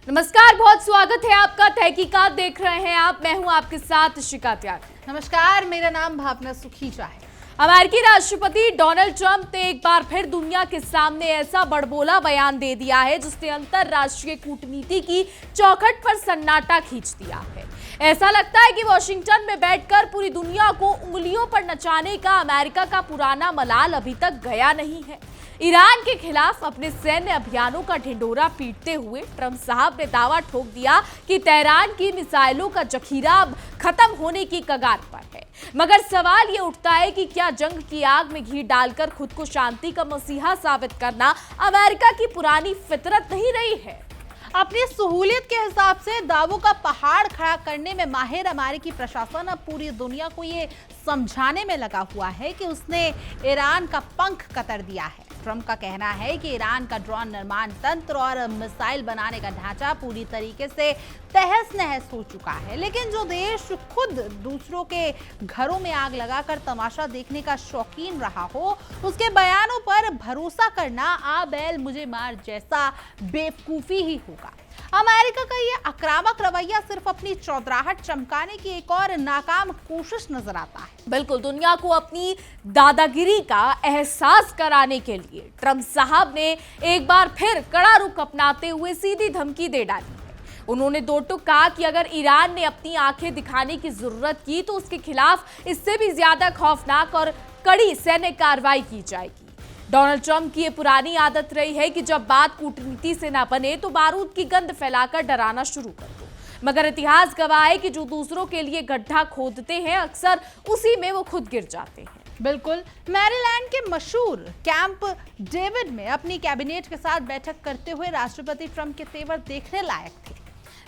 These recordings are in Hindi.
नमस्कार, बहुत स्वागत है आपका। तहकीकात देख रहे हैं आप। मैं हूं आपके साथ शिका त्याग। नमस्कार, मेरा नाम भावना सुखीजा है। अमेरिकी राष्ट्रपति डोनाल्ड ट्रंप ने एक बार फिर दुनिया के सामने ऐसा बड़बोला बयान दे दिया है जिसने अंतरराष्ट्रीय कूटनीति की चौखट पर सन्नाटा खींच दिया है। ऐसा लगता है कि वॉशिंगटन में बैठकर पूरी दुनिया को उंगलियों पर नचाने का अमेरिका का पुराना मलाल अभी तक गया नहीं है। ईरान के खिलाफ अपने सैन्य अभियानों का ढिंढोरा पीटते हुए ट्रंप साहब ने दावा ठोक दिया कि तेहरान की मिसाइलों का जखीरा अब खत्म होने की कगार पर है। मगर सवाल ये उठता है कि क्या जंग की आग में घी डालकर खुद को शांति का मसीहा साबित करना अमेरिका की पुरानी फितरत नहीं रही है? अपनी सहूलियत के हिसाब से दावों का पहाड़ खड़ा करने में माहिर अमेरिकी प्रशासन अब पूरी दुनिया को ये समझाने में लगा हुआ है कि उसने ईरान का पंख कतर दिया है। ट्रंप का कहना है कि ईरान का ड्रोन निर्माण तंत्र और मिसाइल बनाने का ढांचा पूरी तरीके से तहस नहस हो चुका है, लेकिन जो देश खुद दूसरों के घरों में आग लगाकर तमाशा देखने का शौकीन रहा हो, उसके बयानों पर भरोसा करना आ बैल मुझे मार जैसा बेवकूफी ही होगा। अमेरिका का ये आक्रामक रवैया सिर्फ अपनी चौधराहट चमकाने की एक और नाकाम कोशिश नजर आता है। बिल्कुल, दुनिया को अपनी दादागिरी का एहसास कराने के लिए ट्रंप साहब ने एक बार फिर कड़ा रुख अपनाते हुए सीधी धमकी दे डाली है। उन्होंने दो टूक कहा कि अगर ईरान ने अपनी आंखें दिखाने की जरूरत की तो उसके खिलाफ इससे भी ज्यादा खौफनाक और कड़ी सैन्य कार्रवाई की जाएगी। डोनाल्ड ट्रंप की ये पुरानी आदत रही है कि जब बात कूटनीति से ना बने तो बारूद की गंध फैलाकर डराना शुरू कर दो। मगर इतिहास गवाह है कि जो दूसरों के लिए गड्ढा खोदते हैं अक्सर उसी में वो खुद गिर जाते हैं। बिल्कुल, मैरीलैंड के मशहूर कैंप डेविड में अपनी कैबिनेट के साथ बैठक करते हुए राष्ट्रपति ट्रंप के तेवर देखने लायक थे।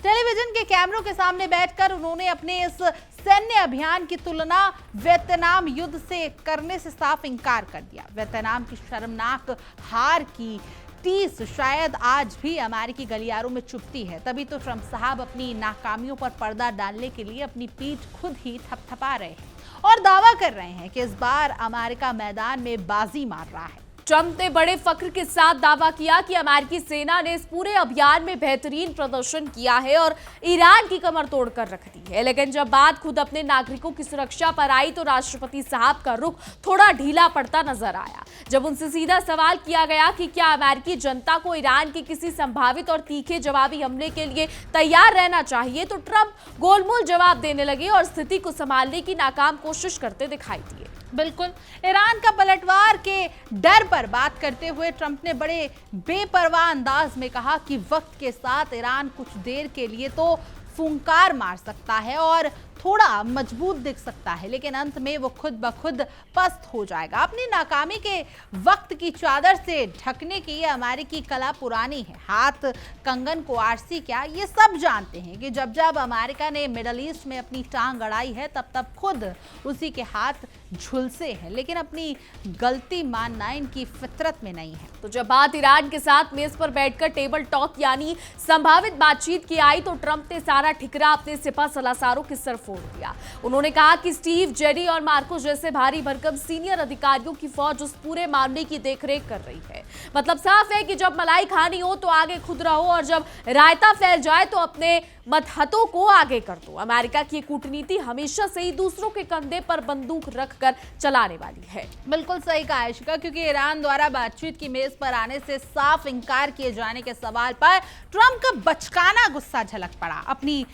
टेलीविजन के कैमरों के सामने बैठकर उन्होंने अपने इस सैन्य अभियान की तुलना वियतनाम युद्ध से करने से साफ इंकार कर दिया। वियतनाम की शर्मनाक हार की टीस शायद आज भी अमेरिकी गलियारों में चुभती है। तभी तो ट्रंप साहब अपनी नाकामियों पर पर्दा डालने के लिए अपनी पीठ खुद ही थपथपा रहे हैं और दावा कर रहे हैं कि इस बार अमेरिका मैदान में बाजी मार रहा है। ट्रंप ने बड़े फख्र के साथ दावा किया कि अमेरिकी सेना ने इस पूरे अभियान में बेहतरीन प्रदर्शन किया है और ईरान की कमर तोड़कर रख दी है। लेकिन जब बात खुद अपने नागरिकों की सुरक्षा पर आई तो राष्ट्रपति साहब का रुख थोड़ा ढीला पड़ता नजर आया। जब उनसे सीधा सवाल किया गया कि क्या अमेरिकी जनता को ईरान के किसी संभावित और तीखे जवाबी हमले के लिए तैयार रहना चाहिए, तो ट्रंप गोलमोल जवाब देने लगे और स्थिति को संभालने की नाकाम कोशिश करते दिखाई दिए। बिल्कुल, ईरान का पलटवार के डर पर बात करते हुए ट्रंप ने बड़े बेपरवाह अंदाज में कहा कि वक्त के साथ ईरान कुछ देर के लिए तो फुंकार मार सकता है और थोड़ा मजबूत दिख सकता है, लेकिन अंत में वो खुद ब खुद पस्त हो जाएगा। अपनी नाकामी के वक्त की चादर से ढकने की ये अमेरिकी कला पुरानी है। हाथ कंगन को आरसी क्या, ये सब जानते हैं कि जब जब अमेरिका ने मिडल ईस्ट में अपनी टांग अड़ाई है तब तब खुद उसी के हाथ झुलसे हैं, लेकिन अपनी गलती मानना इनकी फितरत में नहीं है। तो जब बात ईरान के साथ मेज पर बैठकर टेबल टॉक यानी संभावित बातचीत की आई तो ट्रंप ने सारा ठिकरा अपने सिपा सलाहकारों के सर फोड़ दिया। उन्होंने कहा कि स्टीव, जेरी और मार्कोस जैसे भारी भरकम सीनियर अधिकारियों की फौज उस पूरे मामले की देखरेख कर रही है। मतलब साफ है कि जब मलाई खानी हो तो आगे खुद रहो और जब रायता फैल जाए तो अपने मतहतों को आगे कर दो। अमेरिका की कूटनीति हमेशा से ही दूसरों के कंधे पर बंदूक रखकर चलाने वाली है। बिल्कुल सही कहा आयशिका, क्योंकि ईरान द्वारा बातचीत की मेज पर आने से साफ इंकार किए जाने के सवाल पर ट्रंप का बचकाना गुस्सा झलक पड़ा। अपनी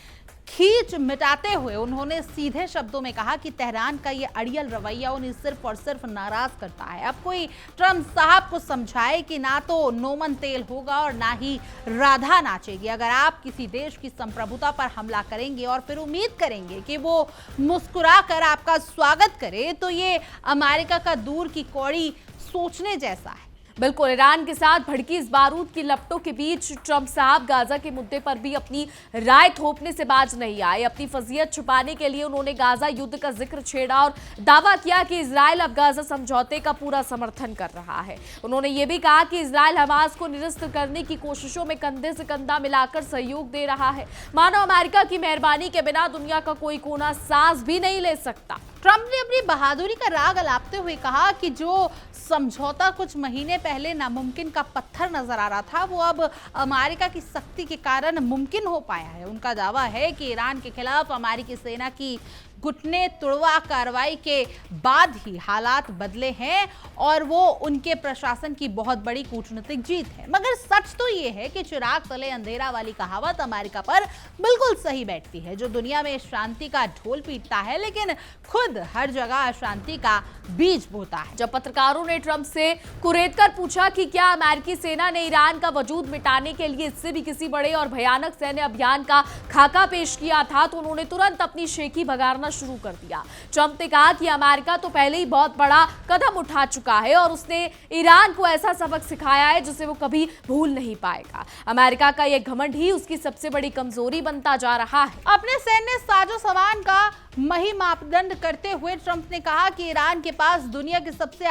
खींच मिटाते हुए उन्होंने सीधे शब्दों में कहा कि तेहरान का ये अड़ियल रवैया उन्हें सिर्फ और सिर्फ नाराज करता है। अब कोई ट्रंप साहब को समझाए कि ना तो नोमन तेल होगा और ना ही राधा नाचेगी। अगर आप किसी देश की संप्रभुता पर हमला करेंगे और फिर उम्मीद करेंगे कि वो मुस्कुरा कर आपका स्वागत करे तो ये अमेरिका का दूर की कौड़ी सोचने जैसा है। बिल्कुल, ईरान के साथ भड़की इस बारूद की लपटों के बीच ट्रंप साहब गाजा के मुद्दे पर भी अपनी राय थोपने से बाज नहीं आए। अपनी फजीयत छुपाने के लिए उन्होंने गाजा युद्ध का जिक्र छेड़ा और दावा किया कि इजराइल अब गाजा समझौते का पूरा समर्थन कर रहा है। उन्होंने ये भी कहा कि इजराइल हमास को निरस्त करने की कोशिशों में कंधे से कंधा मिलाकर सहयोग दे रहा है। मानो अमेरिका की मेहरबानी के बिना दुनिया का कोई कोना सांस भी नहीं ले सकता। ट्रंप ने अपनी बहादुरी का राग अलापते हुए कहा कि जो समझौता कुछ महीने पहले नामुमकिन का पत्थर नजर आ रहा था, वो अब अमेरिका की सख्ती के कारण मुमकिन हो पाया है। उनका दावा है कि ईरान के खिलाफ अमेरिकी सेना की घुटने तुड़वा कार्रवाई के बाद ही हालात बदले हैं और वो उनके प्रशासन की बहुत बड़ी कूटनीतिक जीत है। मगर सच तो ये है कि चिराग तले अंधेरा वाली कहावत अमेरिका पर बिल्कुल सही बैठती है, जो दुनिया में शांति का ढोल पीटता है लेकिन खुद हर जगह अशांति का बीज बोता है। जब पत्रकारों ने ट्रंप से कुरेदकर पूछा कि क्या अमेरिकी सेना ने ईरान का वजूद मिटाने के लिए इससे भी किसी बड़े और भयानक सैन्य अभियान का खाका पेश किया था, तो उन्होंने तुरंत अपनी शेखी भगारना शुरू कर दिया। ट्रंप ने कहा कि अमेरिका तो पहले ही बहुत बड़ा कदम उठा चुका है और उसने ईरान को ऐसा सबक सिखाया है जिसे वो कभी भूल नहीं पाएगा। अमेरिका का यह घमंड ही उसकी सबसे बड़ी कमजोरी बनता जा रहा है। अपने सैन्य साजो सामान का मही मापदंड करते हुए ट्रंप ने कहा कि ईरान के पास दुनिया के सबसे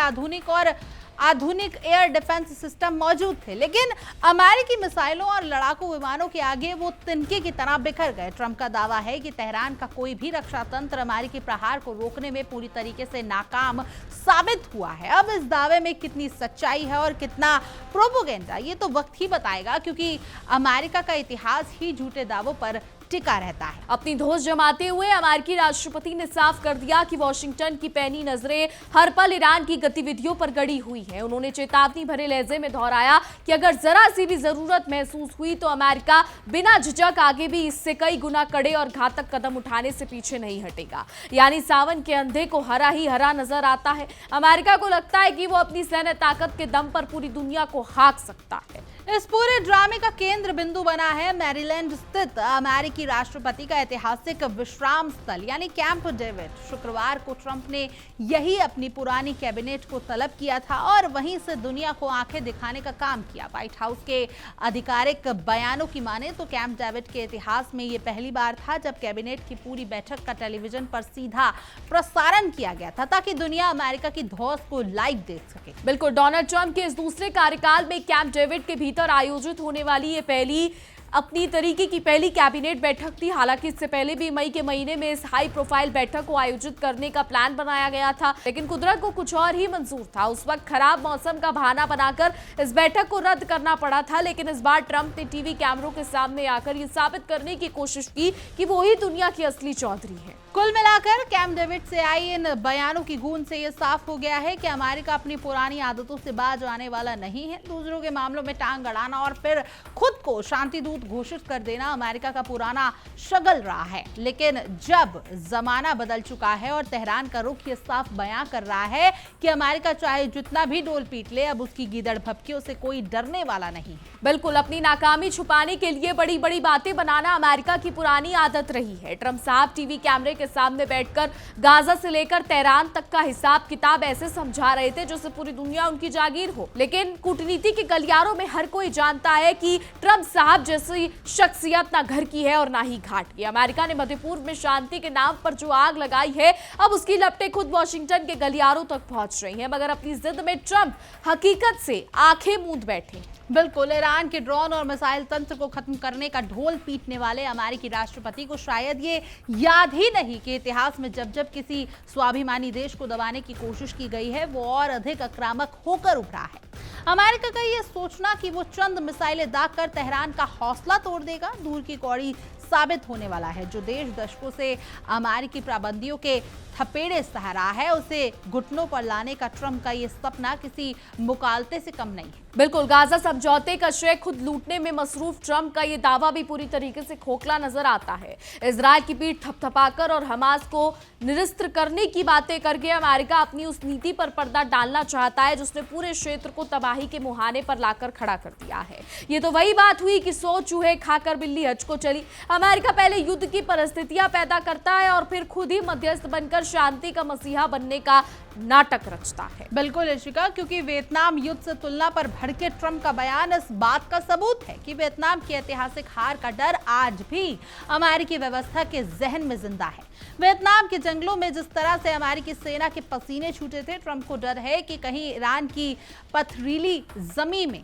आधुनिक एयर डिफेंस सिस्टम मौजूद थे, लेकिन अमेरिकी मिसाइलों और लड़ाकू विमानों के आगे वो तिनके की तरह बिखर गए। ट्रंप का दावा है कि तेहरान का कोई भी रक्षा तंत्र अमेरिकी प्रहार को रोकने में पूरी तरीके से नाकाम साबित हुआ है। अब इस दावे में कितनी सच्चाई है और कितना प्रोपोगेंडा, ये तो वक्त ही बताएगा, क्योंकि अमेरिका का इतिहास ही झूठे दावों पर टिका रहता है। अपनी धौंस जमाते हुए अमेरिकी राष्ट्रपति ने साफ कर दिया कि वॉशिंगटन की पैनी नजरें हर पल ईरान की गतिविधियों पर गड़ी हुई हैं। उन्होंने चेतावनी भरे लहजे में दोहराया कि अगर जरा सी भी जरूरत महसूस हुई तो अमेरिका बिना झिझक आगे भी इससे कई गुना कड़े और घातक कदम उठाने से पीछे नहीं हटेगा। यानी सावन के अंधे को हरा ही हरा नजर आता है। अमेरिका को लगता है कि वो अपनी सैन्य ताकत के दम पर पूरी दुनिया को हाँक सकता है। इस पूरे ड्रामे का केंद्र बिंदु बना है मैरीलैंड स्थित अमेरिकी राष्ट्रपति का ऐतिहासिक विश्राम स्थल यानी कैंप डेविड। शुक्रवार को ट्रंप ने यही अपनी पुरानी कैबिनेट को तलब किया था और वहीं से दुनिया को आंखें दिखाने का काम किया। व्हाइट हाउस के आधिकारिक बयानों की माने तो कैंप डेविड के इतिहास में ये पहली बार था जब कैबिनेट की पूरी बैठक का टेलीविजन पर सीधा प्रसारण किया गया था, ताकि दुनिया अमेरिका की धौंस को लाइव देख सके। बिल्कुल, डोनाल्ड ट्रंप के इस दूसरे कार्यकाल में कैंप डेविड के भीतर आयोजित होने वाली ये अपनी तरीके की पहली कैबिनेट बैठक थी। हालांकि इससे पहले भी मई के महीने में इस हाई प्रोफाइल बैठक को आयोजित करने का प्लान बनाया गया था, लेकिन कुदरत को कुछ और ही मंजूर था। उस वक्त खराब मौसम का बहाना बनाकर इस बैठक को रद्द करना पड़ा था, लेकिन इस बार ट्रंप ने टीवी कैमरों के सामने आकर ये साबित करने की कोशिश की कि वो ही दुनिया की असली चौधरी है। कुल मिलाकर कैंप डेविड से आई इन बयानों की गूंज से यह साफ हो गया है कि अमेरिका अपनी पुरानी आदतों से बाज आने वाला नहीं है। दूसरों के मामलों में टांग अड़ाना और फिर खुद को शांति दूत घोषित कर देना अमेरिका का पुराना शगल रहा है। लेकिन जब जमाना बदल चुका है और तेहरान का रुख ये साफ बयां कर रहा है कि अमेरिका चाहे जितना भी डोल पीट ले, अब उसकी गीदड़ भपकियों से कोई डरने वाला नहीं है। बिल्कुल, अपनी नाकामी छुपाने के लिए बड़ी बड़ी बातें बनाना अमेरिका की पुरानी आदत रही है। ट्रंप साहब टीवी कैमरे के सामने बैठकर गाजा से लेकर तेहरान तक का हिसाब किताब ऐसे समझा रहे थे जैसे पूरी दुनिया उनकी जागीर हो। लेकिन कूटनीति के गलियारों में हर कोई जानता है कि ट्रंप साहब जैसी शख्सियत ना घर की है और ना ही घाट की। अमेरिका ने मध्य पूर्व में शांति के नाम पर जो आग लगाई है, अब उसकी लपटें खुद वॉशिंगटन के गलियारों तक पहुंच रही हैं। मगर अपनी जिद में ट्रंप हकीकत से आंखें मूंद बैठे। बिल्कुल, ईरान के ड्रोन और मिसाइल तंत्र को खत्म करने का ढोल पीटने वाले अमेरिकी राष्ट्रपति को शायद ये याद ही नहीं कि इतिहास में जब जब किसी स्वाभिमानी देश को दबाने की कोशिश की गई है, वो और अधिक आक्रामक होकर उभरा है। अमेरिका का ये सोचना कि वो चंद मिसाइलें दागकर तेहरान का हौसला तोड़ देगा, दूर की कौड़ी साबित होने वाला है। जो देश दशकों से अमेरिकी पाबंदियों के थपेड़े सह रहा है, उसे घुटनों पर लाने का ट्रंप का ये सपना किसी मुकालते से कम नहीं है। बिल्कुल, गाजा समझौते का श्रेय खुद लूटने में मसरूफ ट्रंप का ये दावा भी पूरी तरीके से खोखला नजर आता है। इजरायल की पीठ थपथपाकर और हमास को निरस्त्र करने की बातें करके अमेरिका अपनी उस नीति पर पर्दा डालना चाहता है जिसने पूरे क्षेत्र को तबाही के मुहाने पर लाकर खड़ा कर दिया है। ये तो वही बात हुई कि 100 चूहे खाकर बिल्ली हज को चली। अमेरिका पहले युद्ध की परिस्थितियां पैदा करता है और फिर खुद ही मध्यस्थ बनकर शांति का मसीहा बनने का नाटक रचता है। बिल्कुल इशिका, क्योंकि वियतनाम युद्ध से तुलना पर भड़के ट्रंप का बयान इस बात का सबूत है कि वियतनाम की ऐतिहासिक हार का डर आज भी अमेरिकी व्यवस्था के जहन में जिंदा है। वियतनाम के जंगलों में जिस तरह से अमेरिकी सेना के पसीने छूटे थे, ट्रंप को डर है कि कहीं ईरान की पथरीली जमीन में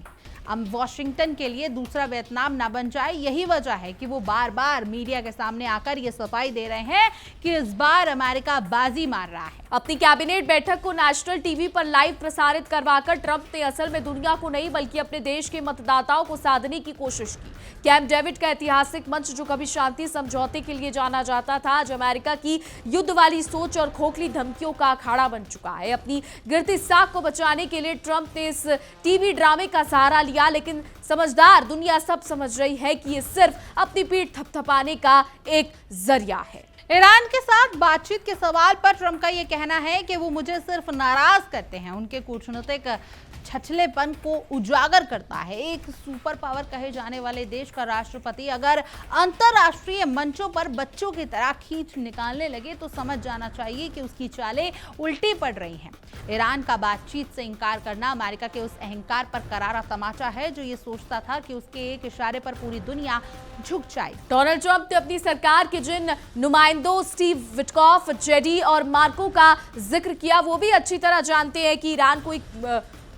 वाशिंगटन के लिए दूसरा वियतनाम ना बन जाए। यही वजह है कि वो बार बार मीडिया के सामने आकर ये सफाई दे रहे हैं कि इस बार अमेरिका बाजी मार रहा है। अपनी कैबिनेट बैठक को नेशनल टीवी पर लाइव प्रसारित करवाकर ट्रंप ने असल में दुनिया को नहीं बल्कि अपने देश के मतदाताओं को साधने की कोशिश की। कैंप डेविड का ऐतिहासिक मंच, जो कभी शांति समझौते के लिए जाना जाता था, आज अमेरिका की युद्ध वाली सोच और खोखली धमकियों का अखाड़ा बन चुका है। अपनी गिरती साख को बचाने के लिए ट्रंप ने इस टीवी ड्रामे का सहारा लिया, लेकिन समझदार दुनिया सब समझ रही है कि ये सिर्फ अपनी पीठ थपथपाने का एक जरिया है। ईरान के साथ बातचीत के सवाल पर ट्रंप का यह कहना है कि वो मुझे सिर्फ नाराज करते हैं, उनके कूटनीतिक छछलेपन को उजागर करता है। एक सुपर पावर कहे जाने वाले देश का राष्ट्रपति अगर अंतरराष्ट्रीय मंचों पर बच्चों की तरह खींच निकालने लगे तो समझ जाना चाहिए कि उसकी चालें उल्टी पड़ रही हैं। ईरान का बातचीत से इंकार करना अमेरिका के उस अहंकार पर करारा तमाचा है जो ये सोचता था कि उसके एक इशारे पर पूरी दुनिया झुक जाए। डोनाल्ड ट्रंप ने अपनी सरकार के जिन नुमाइंदों स्टीव विटकॉफ, जेडी और मार्को का जिक्र किया, वो भी अच्छी तरह जानते हैं कि ईरान कोई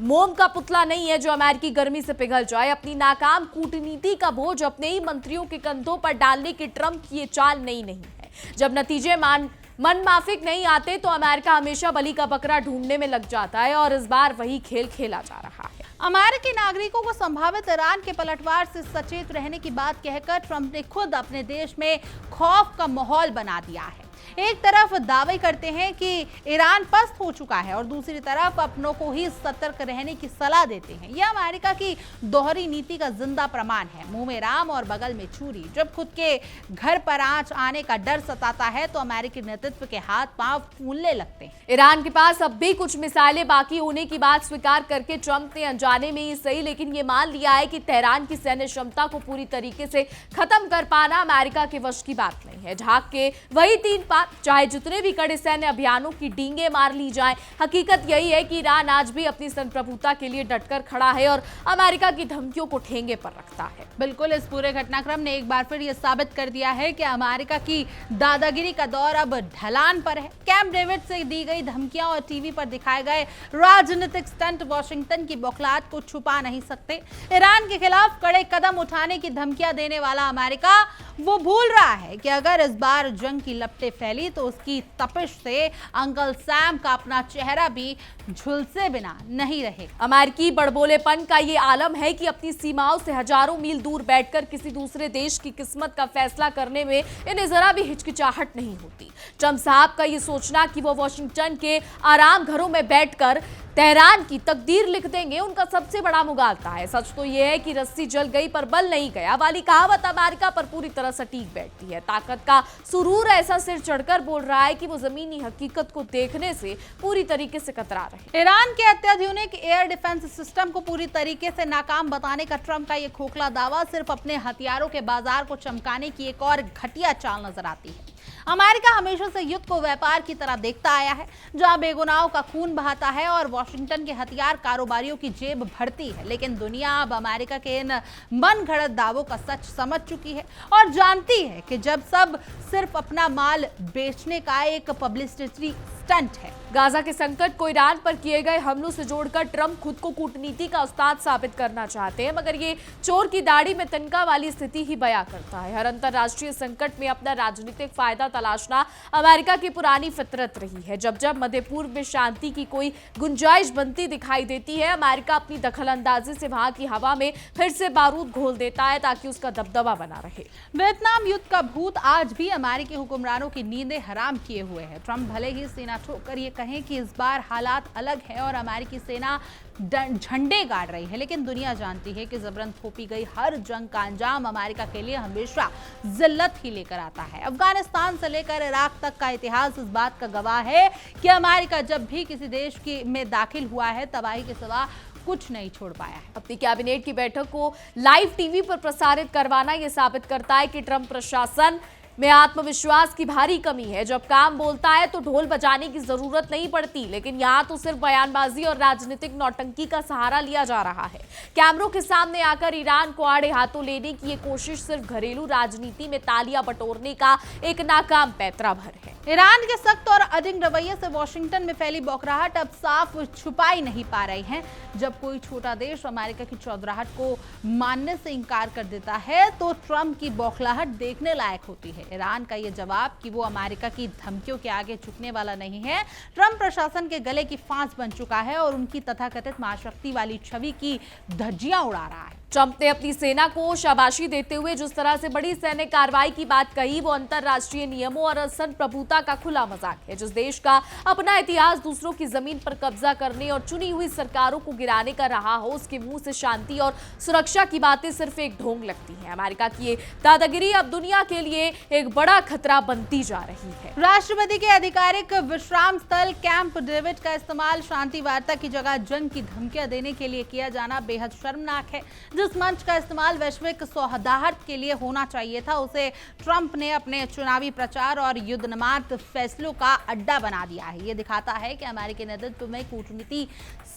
मोम का पुतला नहीं है जो अमेरिकी गर्मी से पिघल जाए। अपनी नाकाम कूटनीति का बोझ अपने ही मंत्रियों के कंधों पर डालने की ट्रंप की ये चाल नहीं है। जब नतीजे मनमाफिक नहीं आते तो अमेरिका हमेशा बलि का बकरा ढूंढने में लग जाता है और इस बार वही खेल खेला जा रहा है। अमेरिकी नागरिकों को संभावित ईरान के पलटवार से सचेत रहने की बात कहकर ट्रंप ने खुद अपने देश में खौफ का माहौल बना दिया है। एक तरफ दावे करते हैं कि ईरान पस्त हो चुका है और दूसरी तरफ अपनों को ही सतर्क रहने की सलाह देते हैं। यह अमेरिका की दोहरी नीति का जिंदा प्रमाण है। मुंह में राम और बगल में छुरी। जब खुद के घर पर आंच आने का डर सताता है तो अमेरिकी नेतृत्व के हाथ पांव फूलने लगते हैं। ईरान के पास अब भी कुछ मिसाइलें बाकी होने की बात स्वीकार करके ट्रंप ने अनजाने में ही सही लेकिन ये मान लिया है कि तेहरान की सैन्य क्षमता को पूरी तरीके से खत्म कर पाना अमेरिका के वश की बात नहीं है। झाग के वही तीन पात, चाहे जितने भी कड़े सैन्य अभियानों की डींगे मार ली जाएं, हकीकत यही है कि ईरान आज भी अपनी संप्रभुता के लिए डटकर खड़ा है और अमेरिका की धमकियों को ठेंगे पर रखता है। बिल्कुल, इस पूरे घटनाक्रम ने एक बार फिर यह साबित कर दिया है कि अमेरिका की दादागिरी का दौर अब ढलान पर है। कैंप डेविड से दी गई धमकियां और टीवी पर दिखाए गए राजनीतिक स्टंट वाशिंगटन की बौखलाहट को छुपा नहीं सकते। ईरान के खिलाफ कड़े कदम उठाने की धमकियां देने वाला अमेरिका वो भूल रहा है कि अगर इस बार जंग की लपटें फैली तो उसकी तपिश से अंकल सैम का अपना चेहरा भी झुलसे बिना नहीं रहेगा। अमेरिकी बड़बोलेपन का ये आलम है कि अपनी सीमाओं से हजारों मील दूर बैठकर किसी दूसरे देश की किस्मत का फैसला करने में इन्हें जरा भी हिचकिचाहट नहीं होती। ट्रंप साहब का ये सोचना कि वो वॉशिंगटन के आराम घरों में बैठकर तेहरान की तकदीर लिख देंगे, उनका सबसे बड़ा मुगालता है। सच तो यह है कि रस्सी जल गई पर बल नहीं गया वाली कहावत अमेरिका पर पूरी तरह सटीक बैठती है। ताकत का सुरूर ऐसा सिर चढ़कर बोल रहा है कि वो जमीनी हकीकत को देखने से पूरी तरीके से कतरा रहे। ईरान के अत्याधुनिक एयर डिफेंस सिस्टम को पूरी तरीके से नाकाम बताने का ट्रंप का ये खोखला दावा सिर्फ अपने हथियारों के बाजार को चमकाने की एक और घटिया चाल नजर आती है। अमेरिका हमेशा से युद्ध को व्यापार की तरह देखता आया है, जहां बेगुनाहों का खून बहाता है और वॉशिंगटन के हथियार कारोबारियों की जेब भरती है। लेकिन दुनिया अब अमेरिका के इन मनगढ़ंत दावों का सच समझ चुकी है और जानती है कि जब सब सिर्फ अपना माल बेचने का एक पब्लिसिटी स्टंट है। गाजा के संकट को ईरान पर किए गए हमलों से जोड़कर ट्रंप खुद को कूटनीति का उस्ताद साबित करना चाहते हैं, मगर ये चोर की दाढ़ी में तिनका वाली स्थिति ही बयां करता है। हर अंतर्राष्ट्रीय संकट में अपना राजनीतिक फायदा तलाशना अमेरिका की पुरानी फितरत रही है। जब जब मध्य पूर्व में शांति की कोई गुंजाइश बनती दिखाई देती है, अमेरिका अपनी दखलंदाजी से वहां की हवा में फिर से बारूद घोल देता है ताकि उसका दबदबा बना रहे। वियतनाम युद्ध का भूत आज भी अमेरिकी हुक्मरानों की नींदें हराम किए हुए है। ट्रंप भले ही सीना ठोकर ये कहें कि इस बार हालात अलग है और अमेरिकी सेना झंडे गाड़ रही है, लेकिन दुनिया जानती है कि जबरन थोपी गई हर जंग का अंजाम अमेरिका के लिए हमेशा जिल्लत ही लेकर आता है। अफगानिस्तान से लेकर इराक तक का इतिहास इस बात का गवाह है कि अमेरिका जब भी किसी देश में दाखिल हुआ है तबाही के सिवा कुछ नहीं छोड़ पाया है। अपनी कैबिनेट की बैठक को लाइव टीवी पर प्रसारित करवाना यह साबित करता है कि ट्रंप प्रशासन में आत्मविश्वास की भारी कमी है। जब काम बोलता है तो ढोल बजाने की जरूरत नहीं पड़ती, लेकिन यहाँ तो सिर्फ बयानबाजी और राजनीतिक नौटंकी का सहारा लिया जा रहा है। कैमरों के सामने आकर ईरान को आड़े हाथों लेने की ये कोशिश सिर्फ घरेलू राजनीति में तालियां बटोरने का एक नाकाम पैंतरा भर है। ईरान के सख्त और अडिग रवैये से वॉशिंगटन में फैली बौखलाहट अब साफ छुपा ही नहीं पा रही है। जब कोई छोटा देश अमेरिका की चौधराहट को मानने से इनकार कर देता है तो ट्रंप की बौखलाहट देखने लायक होती है। ईरान का ये जवाब कि वो अमेरिका की धमकियों के आगे झुकने वाला नहीं है, ट्रंप प्रशासन के गले की फांस बन चुका है और उनकी तथाकथित महाशक्ति वाली छवि की धज्जियां उड़ा रहा है। ट्रंप ने अपनी सेना को शाबाशी देते हुए जिस तरह से बड़ी सैन्य कार्रवाई की बात कही, वो अंतरराष्ट्रीय नियमों और संप्रभुता का खुला मजाक है। जिस देश का अपना इतिहास दूसरों की जमीन पर कब्जा करने और चुनी हुई सरकारों को गिराने का रहा हो, उसके मुंह से शांति और सुरक्षा की बातें सिर्फ एक ढोंग लगती हैं। अमेरिका की ये दादागिरी अब दुनिया के लिए एक बड़ा खतरा बनती जा रही है। राष्ट्रपति के आधिकारिक विश्राम स्थल कैंप डेविड का इस्तेमाल शांति वार्ता की जगह जंग की धमकियां देने के लिए किया जाना बेहद शर्मनाक है। जिस मंच का इस्तेमाल वैश्विक सौहार्द के लिए होना चाहिए था, उसे ट्रंप ने अपने चुनावी प्रचार और युद्धोन्माद फैसलों का अड्डा बना दिया है। ये दिखाता है कि अमेरिकी नेतृत्व में कूटनीति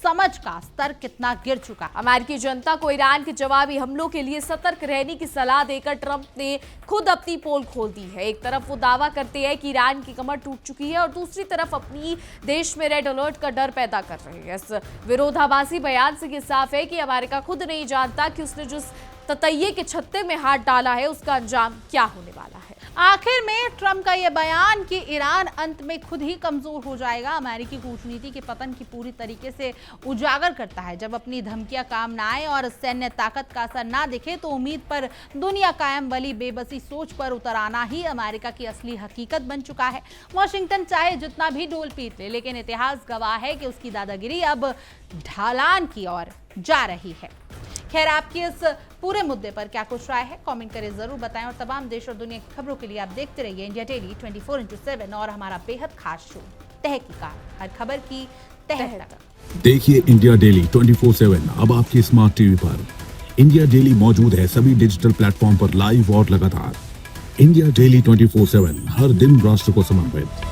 समझ का स्तर कितना गिर चुका। अमेरिकी जनता को ईरान के जवाबी हमलों के लिए सतर्क रहने की सलाह देकर ट्रंप ने खुद अपनी पोल खोल दी है। एक तरफ वो दावा करते हैं कि ईरान की कमर टूट चुकी है और दूसरी तरफ अपनी देश में रेड अलर्ट का डर पैदा कर रहे हैं। इस विरोधाभासी बयान से ये साफ है कि अमेरिका खुद नहीं जानता कि उसने जिस ततैये के छत्ते में हाथ डाला है उसका अंजाम क्या होने वाला है। आखिर में ट्रंप का यह बयान कि ईरान अंत में खुद ही कमजोर हो जाएगा, अमेरिकी कूटनीति के पतन की पूरी तरीके से उजागर करता है। जब अपनी धमकियां काम ना आए और सैन्य ताकत का असर ना दिखे तो उम्मीद पर दुनिया कायम वाली बेबसी सोच पर उतर आना ही अमेरिका की असली हकीकत बन चुका है। वॉशिंगटन चाहे जितना भी ढोल पीट ले, लेकिन इतिहास गवाह है कि उसकी दादागिरी अब ढालान की ओर जा रही है। खैर, आपकी इस पूरे मुद्दे पर क्या कुछ राय है, कमेंट करके जरूर बताएं और तमाम देश और दुनिया की खबरों के लिए आप देखते रहिए इंडिया डेली 24/7 और हमारा बेहद खास शो तहकीकात, हर खबर की तह तक। देखिए इंडिया डेली 24/7 अब आपके स्मार्ट टीवी पर। इंडिया डेली मौजूद है सभी डिजिटल प्लेटफॉर्म पर लाइव और लगातार। इंडिया डेली 24/7 हर दिन राष्ट्र को समर्पित।